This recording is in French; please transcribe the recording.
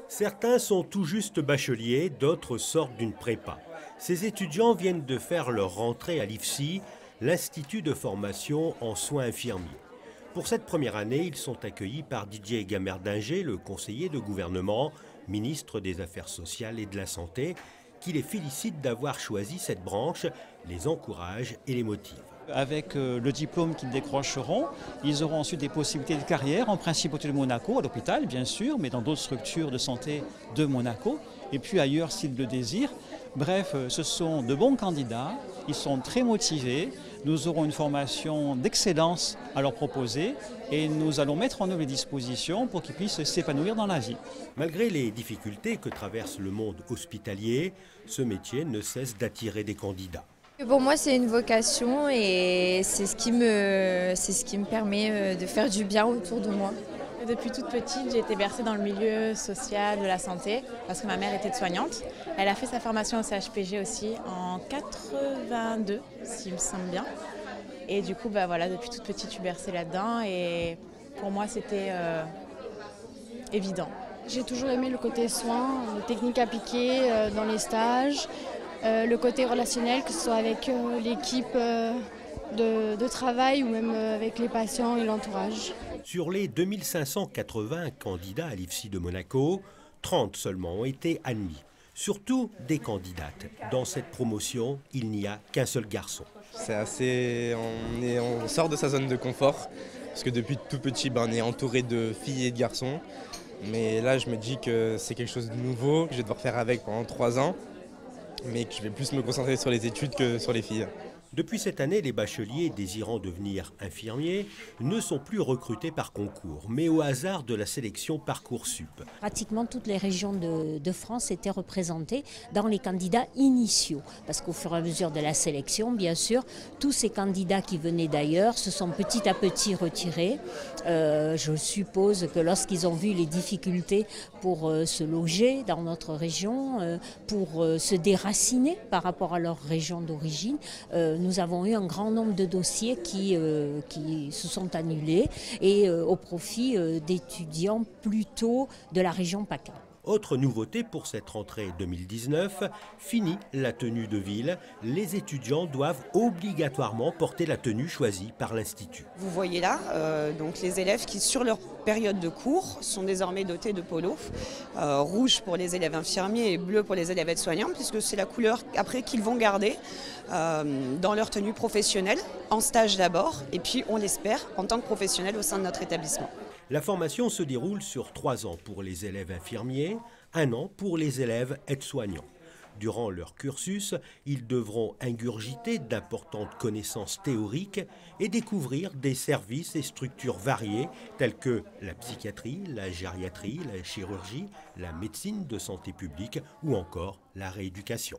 Certains sont tout juste bacheliers, d'autres sortent d'une prépa. Ces étudiants viennent de faire leur rentrée à l'IFSI, l'Institut de formation en soins infirmiers. Pour cette première année, ils sont accueillis par Didier Gamerdinger, le conseiller de gouvernement, ministre des Affaires sociales et de la Santé, qui les félicite d'avoir choisi cette branche, les encourage et les motive. Avec le diplôme qu'ils décrocheront, ils auront ensuite des possibilités de carrière, en principe au de Monaco, à l'hôpital bien sûr, mais dans d'autres structures de santé de Monaco, et puis ailleurs s'ils le désirent. Bref, ce sont de bons candidats, ils sont très motivés, nous aurons une formation d'excellence à leur proposer et nous allons mettre en œuvre les dispositions pour qu'ils puissent s'épanouir dans la vie. Malgré les difficultés que traverse le monde hospitalier, ce métier ne cesse d'attirer des candidats. Pour moi, c'est une vocation et c'est ce qui me permet de faire du bien autour de moi. Depuis toute petite, j'ai été bercée dans le milieu social de la santé parce que ma mère était soignante. Elle a fait sa formation au CHPG aussi en 82, s'il me semble bien. Et du coup, depuis toute petite, je suis bercée là-dedans et pour moi, c'était évident. J'ai toujours aimé le côté soins, les techniques appliquées dans les stages. Le côté relationnel, que ce soit avec l'équipe de travail ou même avec les patients et l'entourage. Sur les 2580 candidats à l'IFSI de Monaco, 30 seulement ont été admis. Surtout des candidates. Dans cette promotion, il n'y a qu'un seul garçon. On sort de sa zone de confort, parce que depuis tout petit, on est entouré de filles et de garçons. Mais là, je me dis que c'est quelque chose de nouveau, que je vais devoir faire avec pendant 3 ans. Mais que je vais plus me concentrer sur les études que sur les filles. Depuis cette année, les bacheliers désirant devenir infirmiers ne sont plus recrutés par concours, mais au hasard de la sélection Parcoursup. Pratiquement toutes les régions de France étaient représentées dans les candidats initiaux. Parce qu'au fur et à mesure de la sélection, bien sûr, tous ces candidats qui venaient d'ailleurs se sont petit à petit retirés. Je suppose que lorsqu'ils ont vu les difficultés pour se loger dans notre région, pour se déraciner par rapport à leur région d'origine, nous avons eu un grand nombre de dossiers qui se sont annulés et au profit d'étudiants plutôt de la région PACA. Autre nouveauté pour cette rentrée 2019, fini la tenue de ville. Les étudiants doivent obligatoirement porter la tenue choisie par l'Institut. Vous voyez là, donc les élèves qui, sur leur période de cours, sont désormais dotés de polos. Rouge pour les élèves infirmiers et bleu pour les élèves aides-soignants, puisque c'est la couleur après qu'ils vont garder dans leur tenue professionnelle, en stage d'abord, et puis on l'espère en tant que professionnels au sein de notre établissement. La formation se déroule sur 3 ans pour les élèves infirmiers, 1 an pour les élèves aides-soignants. Durant leur cursus, ils devront ingurgiter d'importantes connaissances théoriques et découvrir des services et structures variées telles que la psychiatrie, la gériatrie, la chirurgie, la médecine de santé publique ou encore la rééducation.